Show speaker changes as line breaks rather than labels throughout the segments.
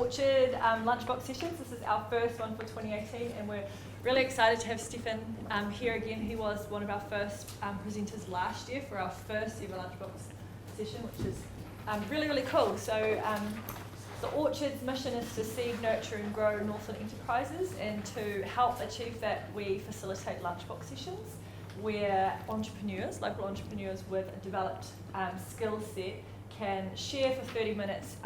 Orchard lunchbox sessions. This is our first one for 2018, and we're really excited to have Stefan here again. He was one of our first presenters last year for our first ever lunchbox session, which is really, really cool. So the Orchard's mission is to seed, nurture and grow Northland enterprises, and to help achieve that we facilitate lunchbox sessions where entrepreneurs, local entrepreneurs with a developed skill set can share for 30 minutes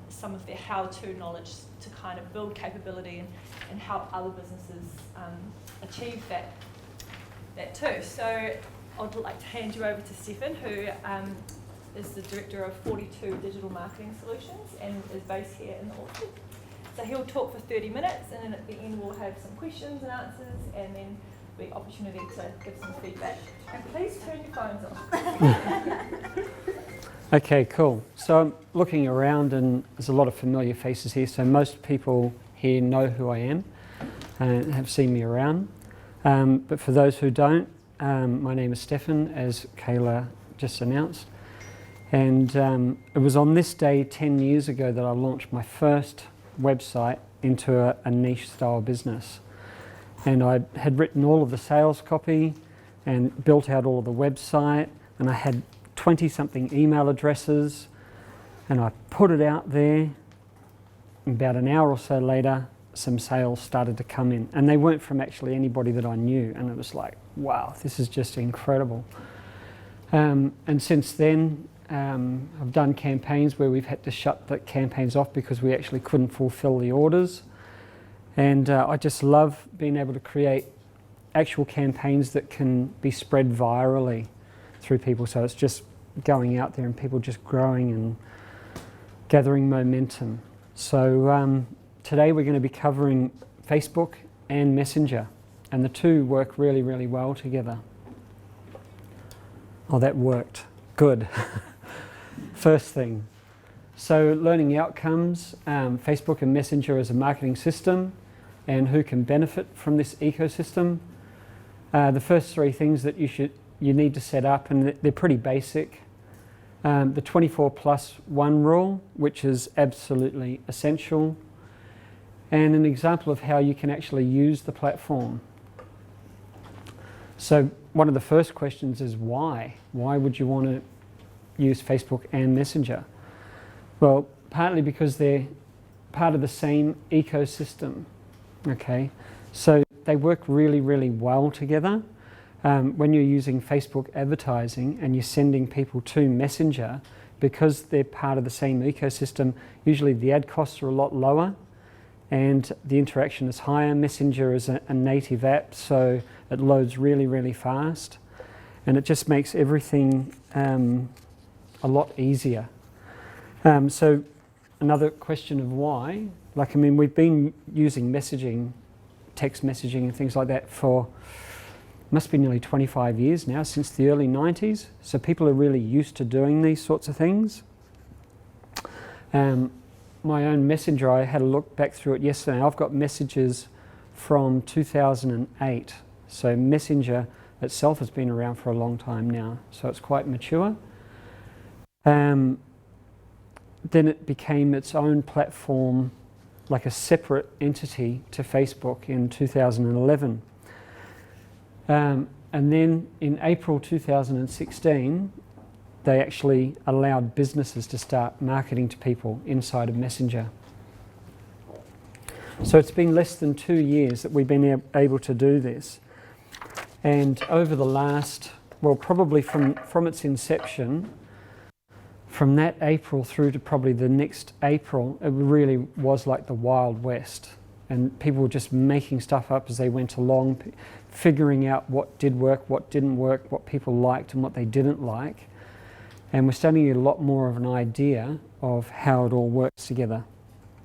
some of their how-to knowledge to kind of build capability and help other businesses achieve that too. So I'd like to hand you over to Stefan, who is the director of 42 Digital Marketing Solutions and is based here in the Orchard. So he'll talk for 30 minutes, and then at the end we'll have some questions and answers, and then the opportunity to give some feedback. And please turn your phones off.
Okay, cool. So I'm looking around and there's a lot of familiar faces here, so most people here know who I am and have seen me around. But for those who don't, my name is Stefan, as Kayla just announced. And it was on this day 10 years ago that I launched my first website into a niche style business. And I had written all of the sales copy and built out all of the website, and I had 20-something email addresses, and I put it out there. About an hour or so later, some sales started to come in, and they weren't from actually anybody that I knew, and it was like, wow, this is just incredible. And since then, I've done campaigns where we've had to shut the campaigns off because we actually couldn't fulfill the orders. And I just love being able to create actual campaigns that can be spread virally through people. So it's just going out there and people just growing and gathering momentum. So today we're going to be covering Facebook and Messenger, and the two work really, really well together. Oh, that worked. Good. First thing. So learning outcomes, Facebook and Messenger as a marketing system, and who can benefit from this ecosystem. The first three things that you need to set up, and they're pretty basic. The 24+1 rule, which is absolutely essential, and an example of how you can actually use the platform. So one of the first questions is why? Why would you want to use Facebook and Messenger? Well, partly because they're part of the same ecosystem. Okay, so they work really, really well together. When you're using Facebook advertising and you're sending people to Messenger, because they're part of the same ecosystem, usually the ad costs are a lot lower and the interaction is higher. Messenger is a native app, so it loads really, really fast, and it just makes everything a lot easier. So another question of why, like, I mean, we've been using messaging, text messaging and things like that for, must be nearly 25 years now, since the early 90s. So people are really used to doing these sorts of things. My own Messenger, I had a look back through it yesterday. I've got messages from 2008. So Messenger itself has been around for a long time now, so it's quite mature. Then it became its own platform, like a separate entity to Facebook in 2011. And then in April 2016, they actually allowed businesses to start marketing to people inside of Messenger. So it's been less than 2 years that we've been able to do this. And over the last, well, probably from its inception, from that April through to probably the next April, it really was like the Wild West. And people were just making stuff up as they went along, figuring out what did work, what didn't work, what people liked and what they didn't like. And we're starting to get a lot more of an idea of how it all works together.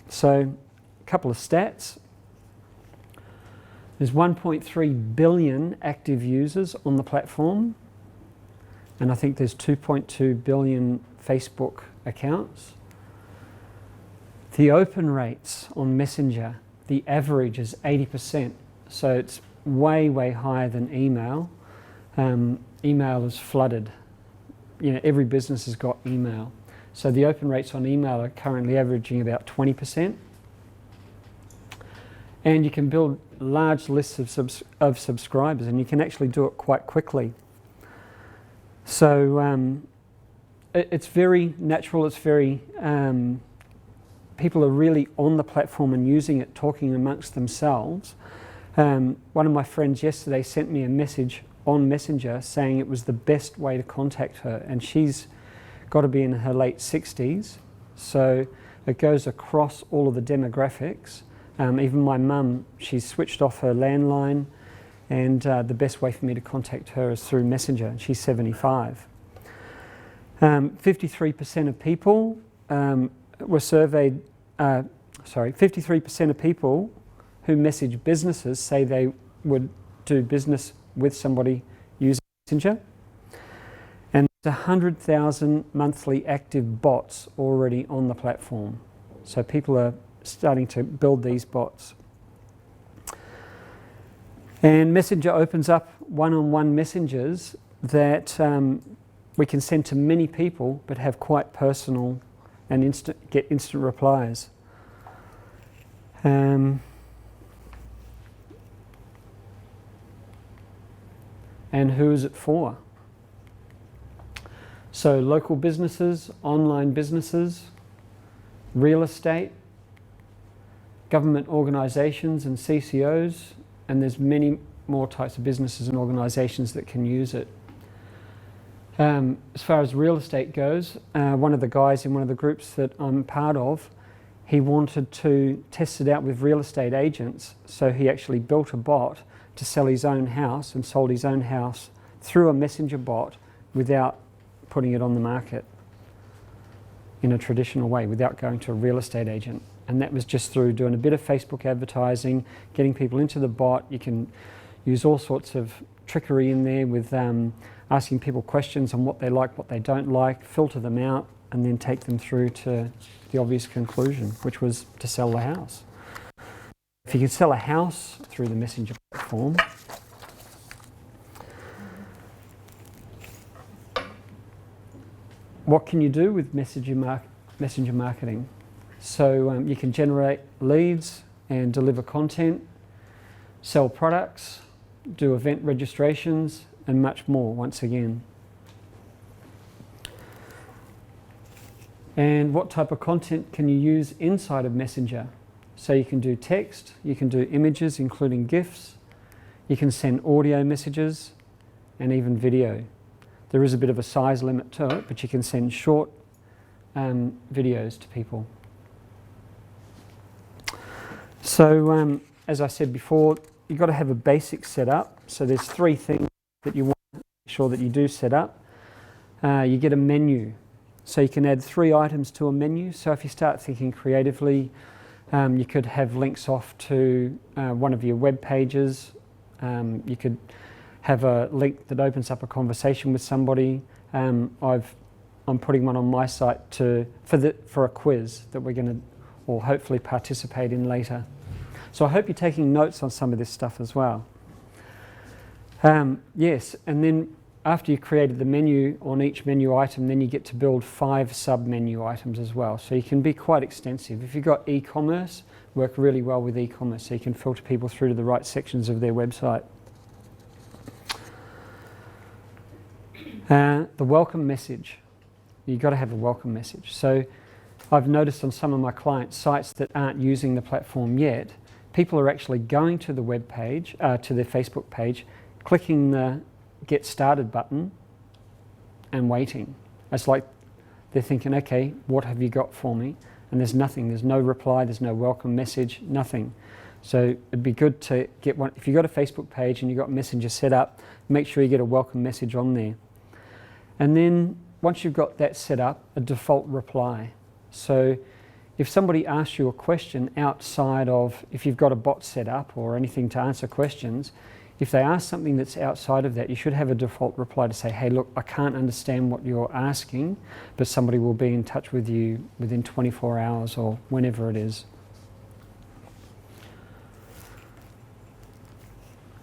So, a couple of stats. There's 1.3 billion active users on the platform, and I think there's 2.2 billion Facebook accounts. The open rates on Messenger, the average is 80%, so it's way, way higher than email. Email is flooded. You know, every business has got email. So the open rates on email are currently averaging about 20%. And you can build large lists of subscribers, and you can actually do it quite quickly. So it's very natural, it's very, people are really on the platform and using it, talking amongst themselves. One of my friends yesterday sent me a message on Messenger saying it was the best way to contact her, and she's got to be in her late 60s, so it goes across all of the demographics. Even my mum, she's switched off her landline, and the best way for me to contact her is through Messenger, and she's 75. 53% of people were surveyed, 53% of people who message businesses say they would do business with somebody using Messenger. And there's 100,000 monthly active bots already on the platform. So people are starting to build these bots. And Messenger opens up one-on-one messages that we can send to many people but have quite personal and get instant replies. And who is it for? So local businesses, online businesses, real estate, government organisations and CCOs, and there's many more types of businesses and organisations that can use it. As far as real estate goes, one of the guys in one of the groups that I'm part of, he wanted to test it out with real estate agents, so he actually built a bot to sell his own house and sold his own house through a messenger bot without putting it on the market in a traditional way, without going to a real estate agent. And that was just through doing a bit of Facebook advertising, getting people into the bot. You can use all sorts of trickery in there with asking people questions on what they like, what they don't like, filter them out, and then take them through to the obvious conclusion, which was to sell the house. If you can sell a house through the messenger platform, what can you do with messenger marketing? So you can generate leads and deliver content, sell products, do event registrations, and much more once again. And what type of content can you use inside of Messenger? So you can do text, you can do images including GIFs, you can send audio messages, and even video. There is a bit of a size limit to it, but you can send short videos to people. So as I said before, you've got to have a basic setup. So there's 3 things that you want to make sure that you do set up. You get a menu. So you can add 3 items to a menu. So if you start thinking creatively, you could have links off to one of your web pages. You could have a link that opens up a conversation with somebody. I'm putting one on my site for a quiz that we're going to, or hopefully participate in later. So I hope you're taking notes on some of this stuff as well. Yes, and then after you've created the menu on each menu item, then you get to build 5 sub-menu items as well. So you can be quite extensive. If you've got e-commerce, work really well with e-commerce, so you can filter people through to the right sections of their website. The welcome message. You've got to have a welcome message. So I've noticed on some of my clients' sites that aren't using the platform yet, people are actually going to the web page, to their Facebook page, clicking the Get Started button and waiting. It's like they're thinking, okay, what have you got for me? And there's nothing, there's no reply, there's no welcome message, nothing. So it'd be good to get one. If you've got a Facebook page and you've got Messenger set up, make sure you get a welcome message on there. And then once you've got that set up, a default reply. So if somebody asks you a question outside of, if you've got a bot set up or anything to answer questions, if they ask something that's outside of that, you should have a default reply to say, hey, look, I can't understand what you're asking, but somebody will be in touch with you within 24 hours or whenever it is.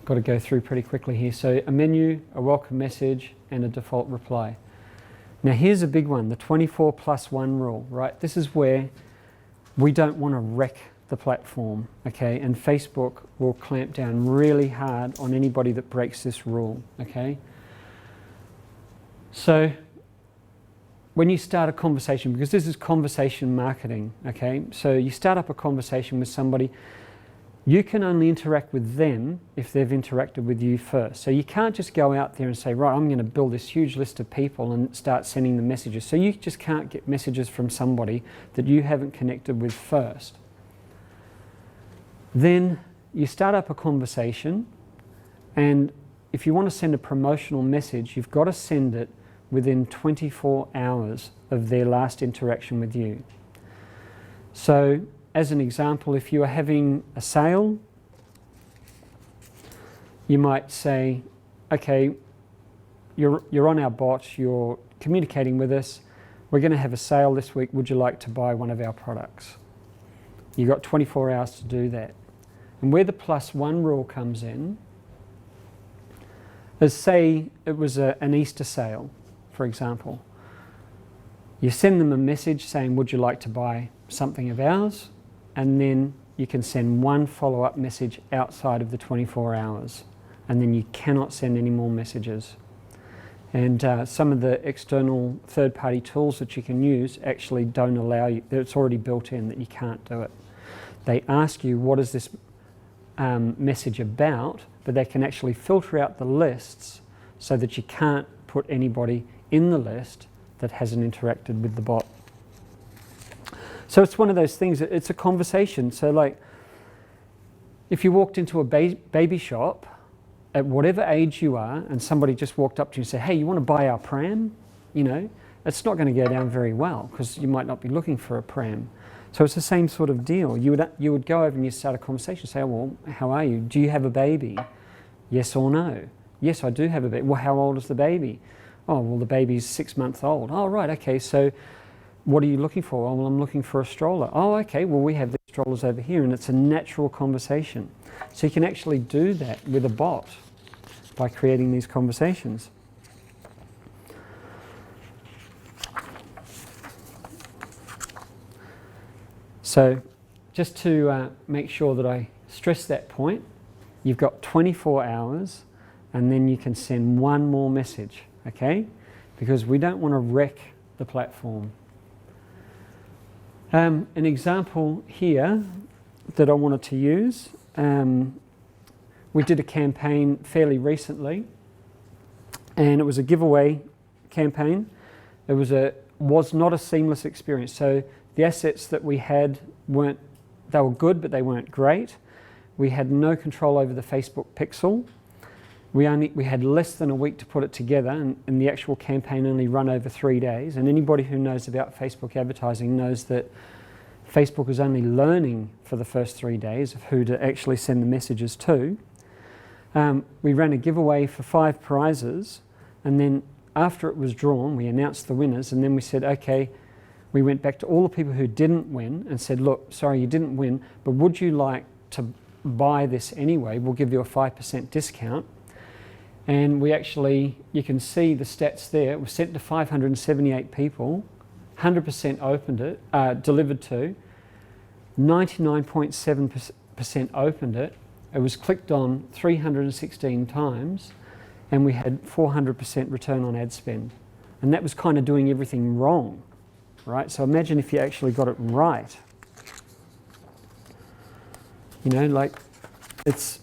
Got to go through pretty quickly here. So a menu, a welcome message, and a default reply. Now here's a big one, the 24+1 rule, right? This is where we don't want to wreck the platform, okay? And Facebook will clamp down really hard on anybody that breaks this rule, okay? So when you start a conversation, because this is conversation marketing, okay? So you start up a conversation with somebody, you can only interact with them if they've interacted with you first. So you can't just go out there and say, right, I'm going to build this huge list of people and start sending them messages. So you just can't get messages from somebody that you haven't connected with first. Then you start up a conversation, and if you want to send a promotional message, you've got to send it within 24 hours of their last interaction with you. So as an example, if you are having a sale, you might say, okay, you're on our bot, you're communicating with us, we're going to have a sale this week, would you like to buy one of our products? You've got 24 hours to do that. And where the +1 rule comes in is, say it was an Easter sale, for example. You send them a message saying, would you like to buy something of ours? And then you can send one follow-up message outside of the 24 hours. And then you cannot send any more messages. And some of the external third-party tools that you can use actually don't allow you, it's already built in that you can't do it. They ask you, what is this message about, but they can actually filter out the lists so that you can't put anybody in the list that hasn't interacted with the bot. So it's one of those things, it's a conversation. So like, if you walked into a baby shop, at whatever age you are, and somebody just walked up to you and said, hey, you want to buy our pram? You know, it's not going to go down very well because you might not be looking for a pram. So it's the same sort of deal. You would go over and you start a conversation, say, well, how are you? Do you have a baby? Yes or no? Yes, I do have a baby. Well, how old is the baby? Oh, well, the baby's 6 months old. Oh, right, okay, so what are you looking for? Oh, well, I'm looking for a stroller. Oh, okay, well, we have these strollers over here, and it's a natural conversation. So you can actually do that with a bot by creating these conversations. So just to make sure that I stress that point, you've got 24 hours and then you can send one more message, okay? Because we don't want to wreck the platform. An example here that I wanted to use, we did a campaign fairly recently, and it was a giveaway campaign. It was not a seamless experience. So the assets that we had they were good, but they weren't great. We had no control over the Facebook pixel. We had less than a week to put it together, and the actual campaign only ran over 3 days. And anybody who knows about Facebook advertising knows that Facebook is only learning for the first 3 days of who to actually send the messages to. We ran a giveaway for 5 prizes, and then after it was drawn, we announced the winners, and then we said, okay, we went back to all the people who didn't win and said, look, sorry, you didn't win, but would you like to buy this anyway? We'll give you a 5% discount. And we actually, you can see the stats there. It was sent to 578 people, 100% opened it, delivered to, 99.7% opened it. It was clicked on 316 times, and we had 400% return on ad spend. And that was kind of doing everything wrong, right? So imagine if you actually got it right. You know, like, it's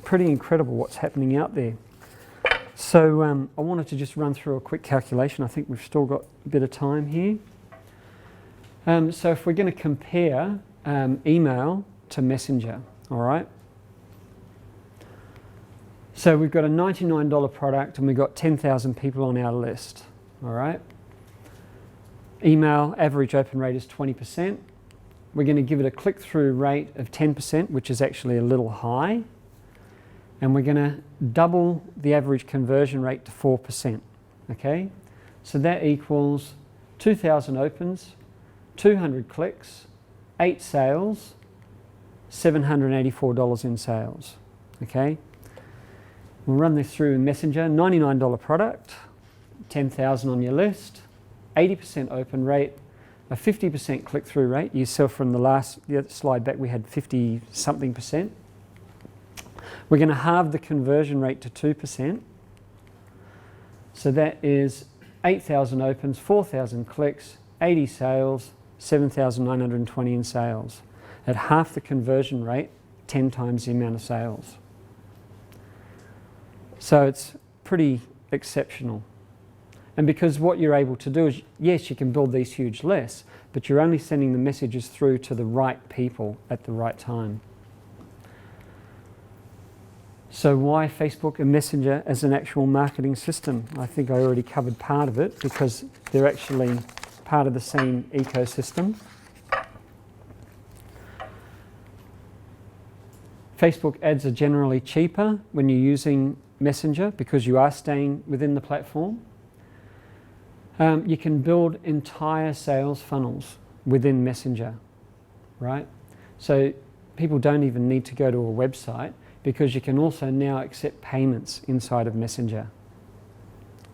pretty incredible what's happening out there. So I wanted to just run through a quick calculation. I think we've still got a bit of time here. So if we're going to compare email to Messenger, all right? So we've got a $99 product and we've got 10,000 people on our list, all right? Email average open rate is 20%. We're going to give it a click-through rate of 10%, which is actually a little high. And we're going to double the average conversion rate to 4%, okay? So that equals 2,000 opens, 200 clicks, 8 sales, $784 in sales, okay? We'll run this through in Messenger, $99 product, 10,000 on your list, 80% open rate, a 50% click-through rate. You saw from the other slide back we had 50-something%. We're going to halve the conversion rate to 2%. So that is 8,000 opens, 4,000 clicks, 80 sales, 7,920 in sales. At half the conversion rate, 10 times the amount of sales. So it's pretty exceptional. And because what you're able to do is, yes, you can build these huge lists, but you're only sending the messages through to the right people at the right time. So why Facebook and Messenger as an actual marketing system? I think I already covered part of it because they're actually part of the same ecosystem. Facebook ads are generally cheaper when you're using Messenger because you are staying within the platform. You can build entire sales funnels within Messenger, right? So people don't even need to go to a website because you can also now accept payments inside of Messenger.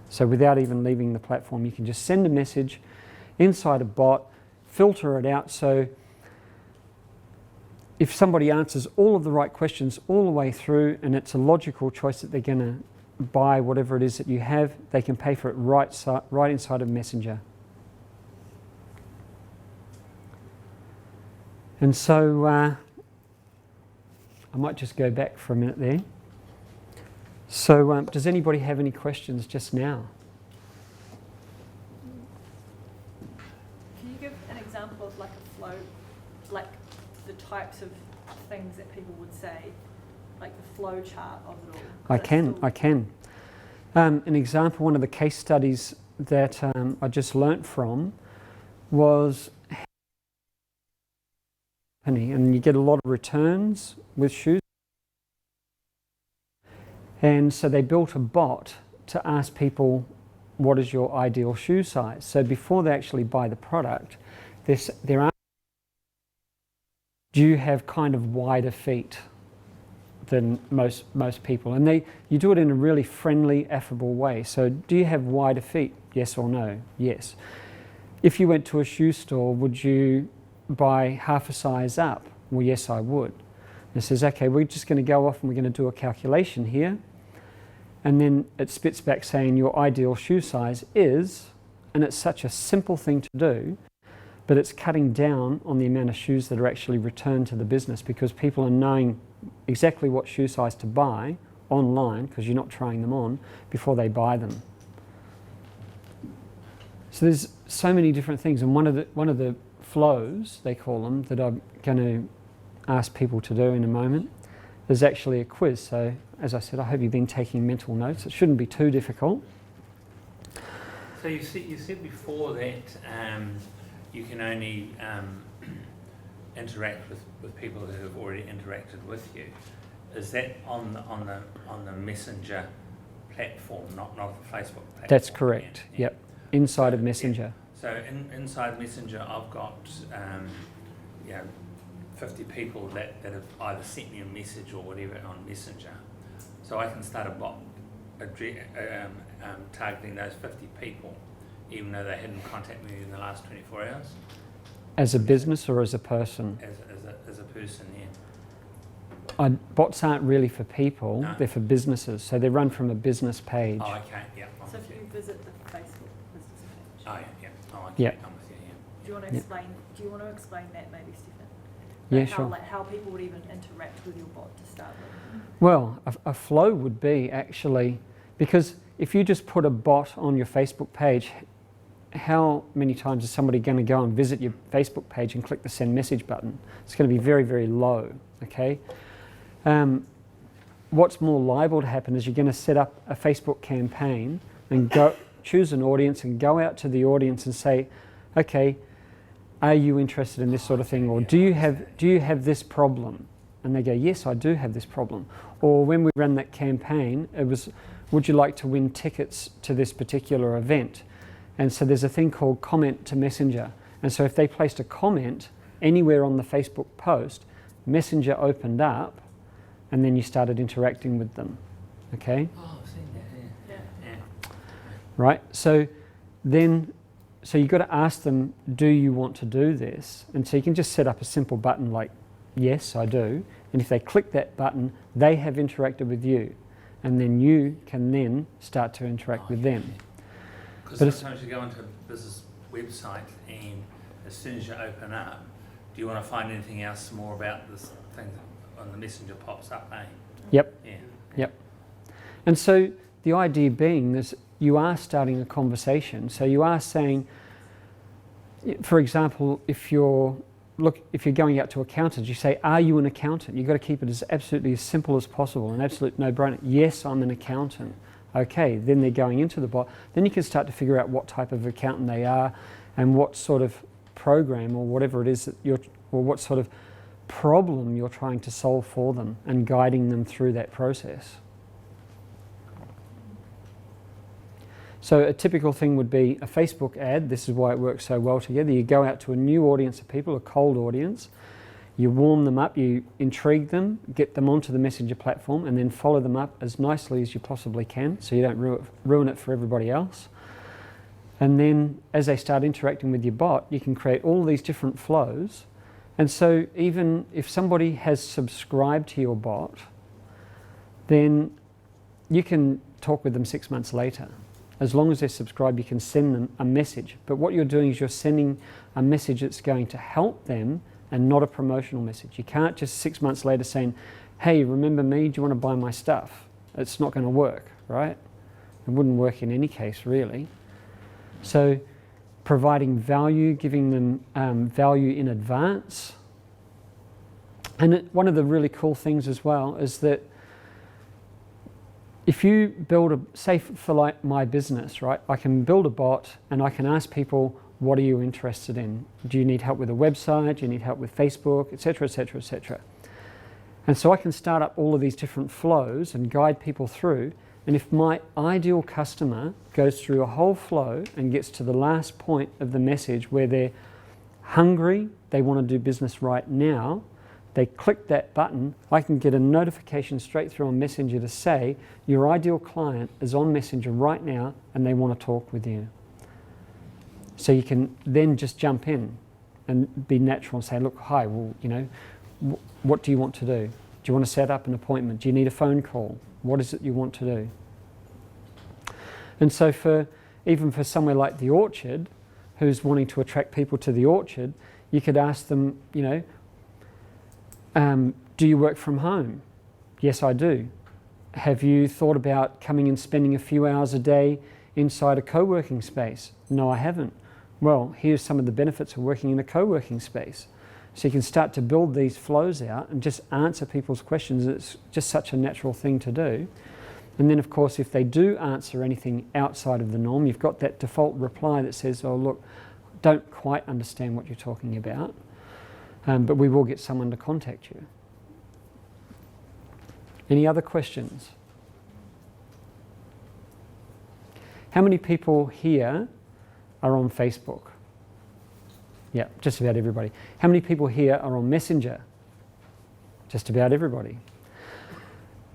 So without even leaving the platform, you can just send a message inside a bot, filter it out. So if somebody answers all of the right questions all the way through and it's a logical choice that they're going to buy whatever it is that you have, they can pay for it right inside of Messenger. And so I might just go back for a minute there. So does anybody have any questions just now?
Can you give an example of like a flow, like the types of things that people would say, like the flow chart of it all?
I can. An example, one of the case studies that I just learnt from was, and you get a lot of returns with shoes. And so they built a bot to ask people, what is your ideal shoe size? So before they actually buy the product, they're asking, do you have kind of wider feet than most people? And you do it in a really friendly, affable way. So do you have wider feet? Yes or no? Yes. If you went to a shoe store, would you buy half a size up? Well, yes, I would. And it says, okay, we're just going to go off and we're going to do a calculation here. And then it spits back saying your ideal shoe size is, and it's such a simple thing to do, but it's cutting down on the amount of shoes that are actually returned to the business because people are knowing exactly what shoe size to buy online because you're not trying them on before they buy them. So there's so many different things, and one of the flows, they call them, that I'm going to ask people to do in a moment is actually a quiz. So as I said, I hope you've been taking mental notes. It shouldn't be too difficult.
So you said before that you can only interact with people who have already interacted with you. Is that on the Messenger platform, not the Facebook platform?
That's correct. Yeah. Yep. Inside of Messenger.
Yeah. So inside Messenger, I've got 50 people that have either sent me a message or whatever on Messenger. So I can start a bot targeting those 50 people, even though they hadn't contacted me in the last 24 hours.
As a business or as a person?
As a person, yeah.
Bots aren't really for people,
No.
They're for businesses. So they run from a business page.
Oh, okay, yeah.
So if you visit the Facebook business page.
Oh, yeah. Oh, okay.
Yeah.
I'm with you, yeah.
Do you want to explain? Do you want to explain that maybe, Stephen?
Yeah,
how,
sure.
how people would even interact with your bot to start with?
Well, a flow would be actually, because if you just put a bot on your Facebook page, how many times is somebody going to go and visit your Facebook page and click the send message button? It's going to be very, very low, okay? What's more liable to happen is you're going to set up a Facebook campaign and choose an audience and go out to the audience and say, okay, are you interested in this sort of thing? Or do you have this problem? And they go, yes, I do have this problem. Or when we ran that campaign, it was, would you like to win tickets to this particular event? And so there's a thing called comment to Messenger. And so if they placed a comment anywhere on the Facebook post, Messenger opened up and then you started interacting with them, okay?
Oh, I've seen that, yeah.
Yeah.
Yeah.
Right, so then so you've got to ask them, do you want to do this? And so you can just set up a simple button like, yes, I do. And if they click that button, they have interacted with you. And then you can then start to interact with them.
Because sometimes you go onto a business website and as soon as you open up, do you want to find anything else more about this thing on the messenger pops up, eh?
Yep.
Yeah.
Yep. And so the idea being is you are starting a conversation. So you are saying, for example, if you're going out to accountants, you say, are you an accountant? You've got to keep it as absolutely as simple as possible, an absolute no-brainer. Yes, I'm an accountant. Okay, then they're going into the bot. Then you can start to figure out what type of accountant they are and what sort of program or whatever it is that or what sort of problem you're trying to solve for them and guiding them through that process. So a typical thing would be a Facebook ad. This is why it works so well together. You go out to a new audience of people, a cold audience. You warm them up, you intrigue them, get them onto the messenger platform, and then follow them up as nicely as you possibly can so you don't ruin it for everybody else. And then as they start interacting with your bot, you can create all these different flows. And so even if somebody has subscribed to your bot, then you can talk with them 6 months later. As long as they're subscribed, you can send them a message. But what you're doing is you're sending a message that's going to help them and not a promotional message. You can't just 6 months later saying, hey, remember me? Do you want to buy my stuff? It's not going to work, right? It wouldn't work in any case, really. So providing value, giving them value in advance. And one of the really cool things as well is that if you build say for like my business, right, I can build a bot and I can ask people, what are you interested in? Do you need help with a website? Do you need help with Facebook, etc., etc., etc.? And so I can start up all of these different flows and guide people through. And if my ideal customer goes through a whole flow and gets to the last point of the message where they're hungry, they want to do business right now, they click that button, I can get a notification straight through on Messenger to say, your ideal client is on Messenger right now and they want to talk with you. So you can then just jump in and be natural and say, look, hi, well, you know, what do you want to do? Do you want to set up an appointment? Do you need a phone call? What is it you want to do? And so even for somewhere like the Orchard, who's wanting to attract people to the Orchard, you could ask them, you know, do you work from home? Yes, I do. Have you thought about coming and spending a few hours a day inside a co-working space? No, I haven't. Well, here's some of the benefits of working in a co-working space. So you can start to build these flows out and just answer people's questions. It's just such a natural thing to do. And then, of course, if they do answer anything outside of the norm, you've got that default reply that says, oh, look, don't quite understand what you're talking about. But we will get someone to contact you. Any other questions? How many people here are on Facebook? Yeah, just about everybody. How many people here are on Messenger? Just about everybody.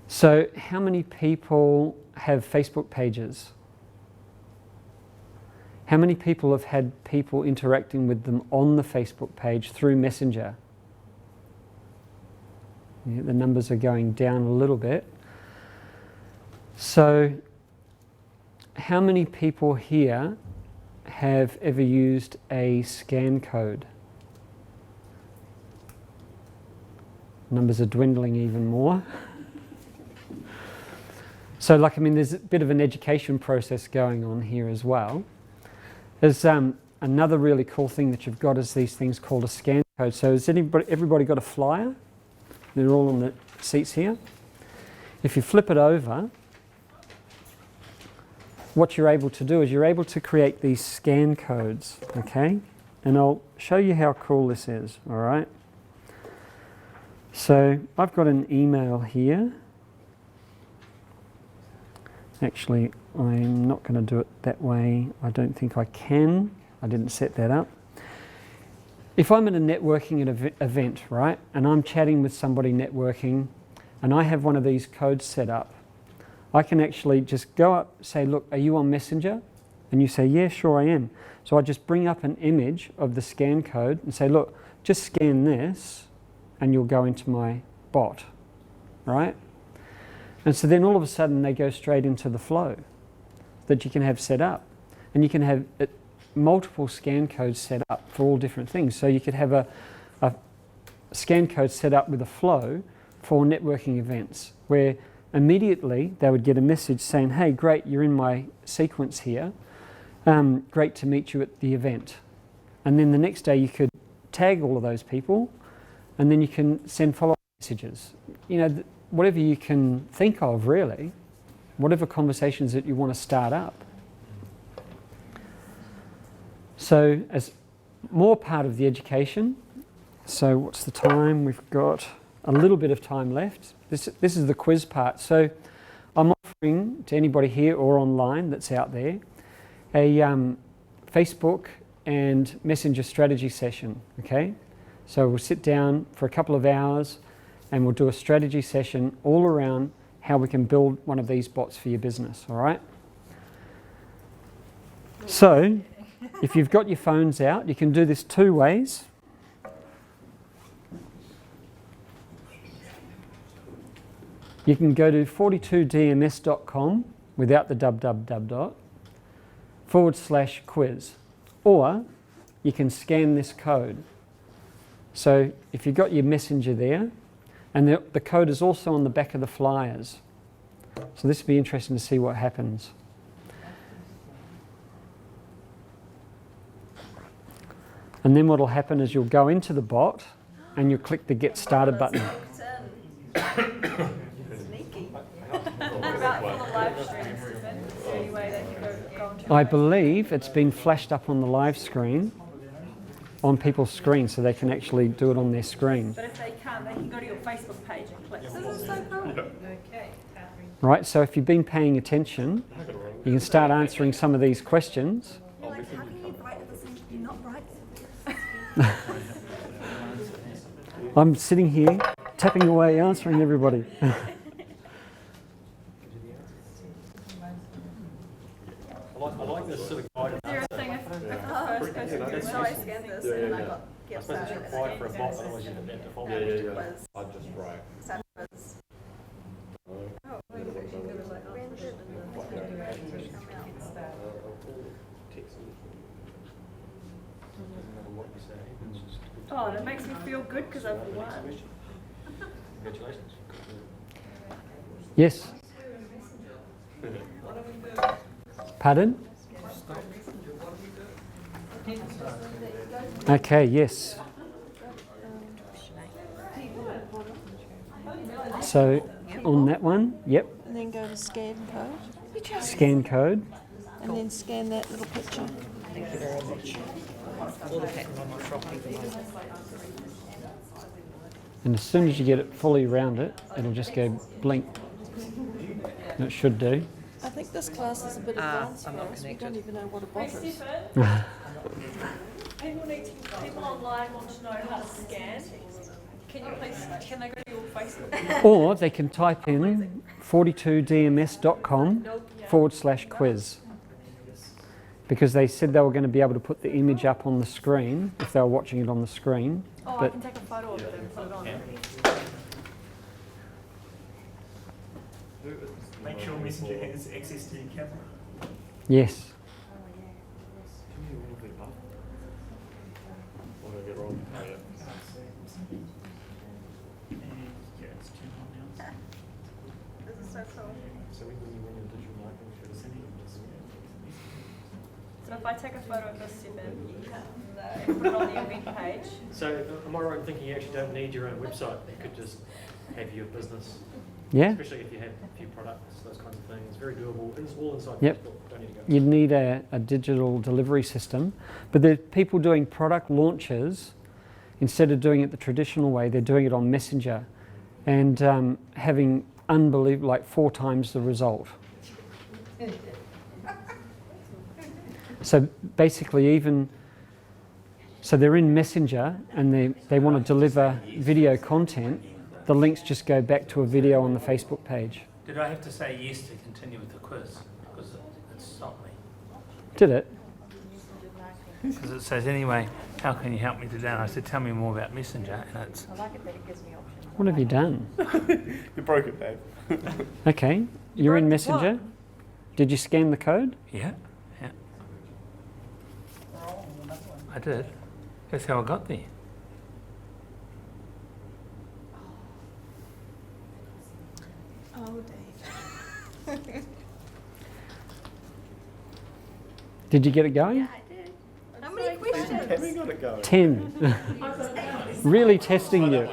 So how many people have Facebook pages? How many people have had people interacting with them on the Facebook page through Messenger? Yeah, the numbers are going down a little bit. So how many people here have ever used a scan code? Numbers are dwindling even more. So there's a bit of an education process going on here as well. There's another really cool thing that you've got is these things called a scan code. So has everybody got a flyer? They're all on the seats here. If you flip it over, what you're able to do is you're able to create these scan codes, okay? And I'll show you how cool this is, all right? So I've got an email here. Actually, I'm not going to do it that way. I don't think I can. I didn't set that up. If I'm at a networking event, right, and I'm chatting with somebody networking, and I have one of these codes set up, I can actually just go up, say, look, are you on Messenger? And you say, yeah, sure I am. So I just bring up an image of the scan code and say, look, just scan this and you'll go into my bot, right? And so then all of a sudden they go straight into the flow that you can have set up. And you can have multiple scan codes set up for all different things. So you could have a scan code set up with a flow for networking events where immediately they would get a message saying, hey, great, you're in my sequence here. Great to meet you at the event. And then the next day you could tag all of those people and then you can send follow-up messages. You know, whatever you can think of really, whatever conversations that you want to start up. So as more part of the education, so what's the time? We've got a little bit of time left. This is the quiz part. So I'm offering to anybody here or online that's out there a Facebook and Messenger strategy session, okay? So we'll sit down for a couple of hours and we'll do a strategy session all around how we can build one of these bots for your business, all right? So if you've got your phones out, you can do this two ways. You can go to 42dms.com without the /quiz, or you can scan this code. So if you've got your messenger there, and the code is also on the back of the flyers. So this would be interesting to see what happens. And then what will happen is you'll go into the bot and you'll click the Get Started button.
Sneaky. What about for the live stream, Stephen? Is there any way they can go onto
I believe it's been flashed up on the live screen, on people's screen, so they can actually do it on their screen.
But if they can't, they can go to your Facebook page and click. This is so cool. Okay.
Right, so if you've been paying attention, you can start answering some of these questions.
You're like, how can you write at the same time? You're not right.
I'm sitting here, tapping away, answering everybody.
I like this sort of guide.
Is there a thing if the first person goes, so I scanned this and I got
I
get
suppose it's
started
required for a
and
bot, otherwise you have that default.
quiz.
I just write.
Set quiz. Oh, wait, it's actually there was like random Oh, that makes me feel good because I've won.
Congratulations.
Yes? Pardon? Okay, yes. So on that one, yep,
And then go to scan code,
scan code.
and then scan that little picture.
Thank you very much. All the pattern on my frock even though.
And as soon as you get it fully around it, it'll just go blink. And it should do.
I think this class is a bit
Ah,
advanced
I'm
for
not
us. We
connected.
don't even know what a bot
Hey,
is.
Stephen. People online want to know how to scan. Can they go to your Facebook?
Or they can type in 42dms.com/quiz. Because they said they were going to be able to put the image up on the screen if they were watching it on the screen.
Oh, I
But
can take a photo of it and put it on.
Make sure Messenger has access to your camera.
yes.
What did I get wrong? Oh, yeah.
Yeah, it's turned on now.
This is so cool.
So when you win your digital marketing strategy,
So if I take a photo of this, Stephen, and put it on the event page.
So am I right in thinking you actually don't need your own website? You could just have your business,
Yeah?
especially if you have a few products, those kinds of things. Very doable. It's all inside
Yep.
Facebook. Don't need to go.
You'd need a digital delivery system. But the people doing product launches, instead of doing it the traditional way, they're doing it on Messenger and having unbelievable, like 4 times the result. So basically so they're in Messenger and they want to deliver video content, the links just go back to a video on the Facebook page.
Did I have to say yes to continue with the quiz? Because it stopped me.
Did it?
Because it says, anyway, how can you help me today? And I said, tell me more about Messenger. And it's,
I like it that it gives me options.
What have you done?
You broke it, Dave.
Okay, you're in
broke
Messenger.
what?
Did you scan the code?
yeah. I did. That's how I got there.
Oh, Dave.
Did you get it going?
I did. How many questions?
Have we got it going?
10. Really testing you.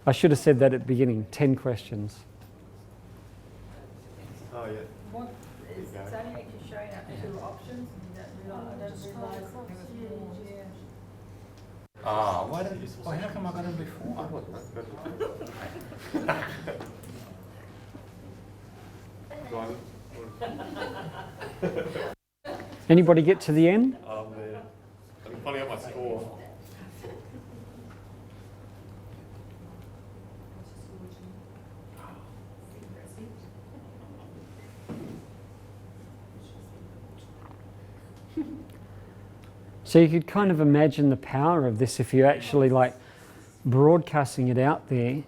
I should have said that at the beginning. 10 questions.
Oh, yeah.
What is it's only actually showing up two options and I don't realise there was more.
Oh, why didn't you? Well, how come I got in before?
Anybody get to the end?
Oh, man. I'm finding out my score.
So you could kind of imagine the power of this if you're actually like broadcasting it out there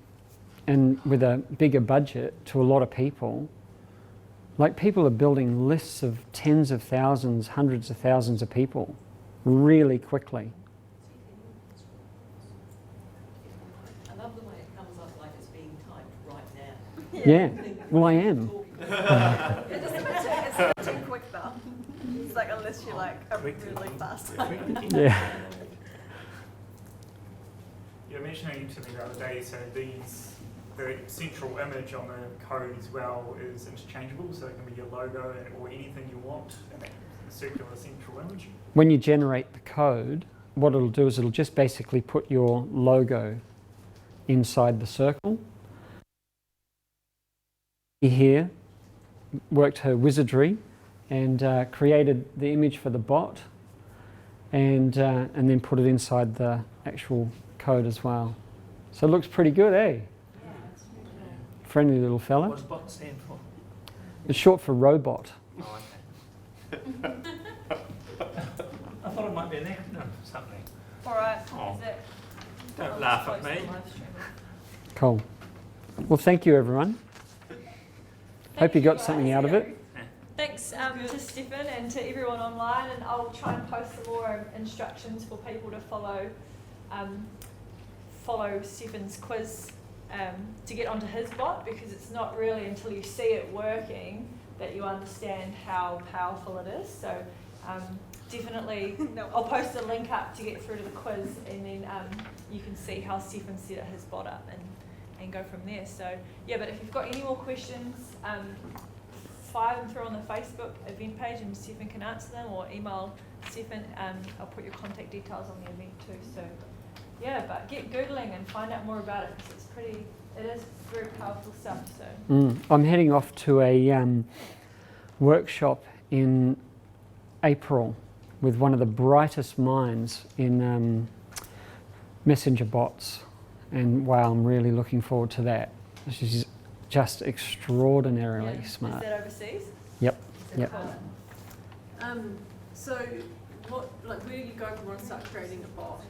and with a bigger budget to a lot of people. Like people are building lists of tens of thousands, hundreds of thousands of people really quickly.
I love the way it comes up like it's being typed right now.
Yeah, well I am.
It's a bit too quick though. It's like unless you're like a really fast.
Yeah.
You were mentioning to me the other day, so the central image on the code as well is interchangeable, so it can be your logo or anything you want in that circular central image.
When you generate the code, what it'll do is it'll just basically put your logo inside the circle. Here worked her wizardry and created the image for the bot and then put it inside the actual code as well. So it looks pretty good, eh? Friendly little fella.
What's bot stand for?
It's short for robot.
Oh, okay. I thought it might be an acronym for something.
Alright,
Oh.
is it?
Don't
I'll
laugh
just
at me.
close the live stream.
Cool. Well, thank you, everyone. Hope you got
guys.
something out of it.
Thanks to Stephen and to everyone online, and I'll try and post some more instructions for people to follow Stephen's quiz to get onto his bot, because it's not really until you see it working that you understand how powerful it is. So definitely, I'll post a link up to get through to the quiz, and then you can see how Stephen set his bot up and go from there. So yeah, but if you've got any more questions, fire them through on the Facebook event page and Stephen can answer them, or email Stephen. I'll put your contact details on the event too. So yeah, but get Googling and find out more about it, because it is very powerful stuff. So
I'm heading off to a workshop in April with one of the brightest minds in messenger bots, and wow, I'm really looking forward to that. She's just extraordinarily
yeah.
smart.
Is that overseas?
Yep. Yep.
Cool.
So, what, like, where do you go if you want to start creating a bot?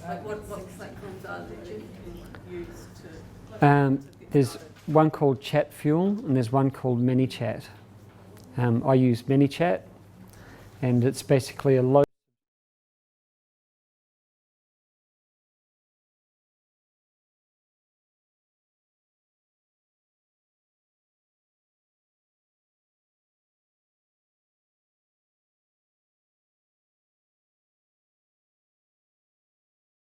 Like, what platforms are there that you can use to?
There's one called Chat Fuel and there's one called ManyChat. I use ManyChat, and it's basically a low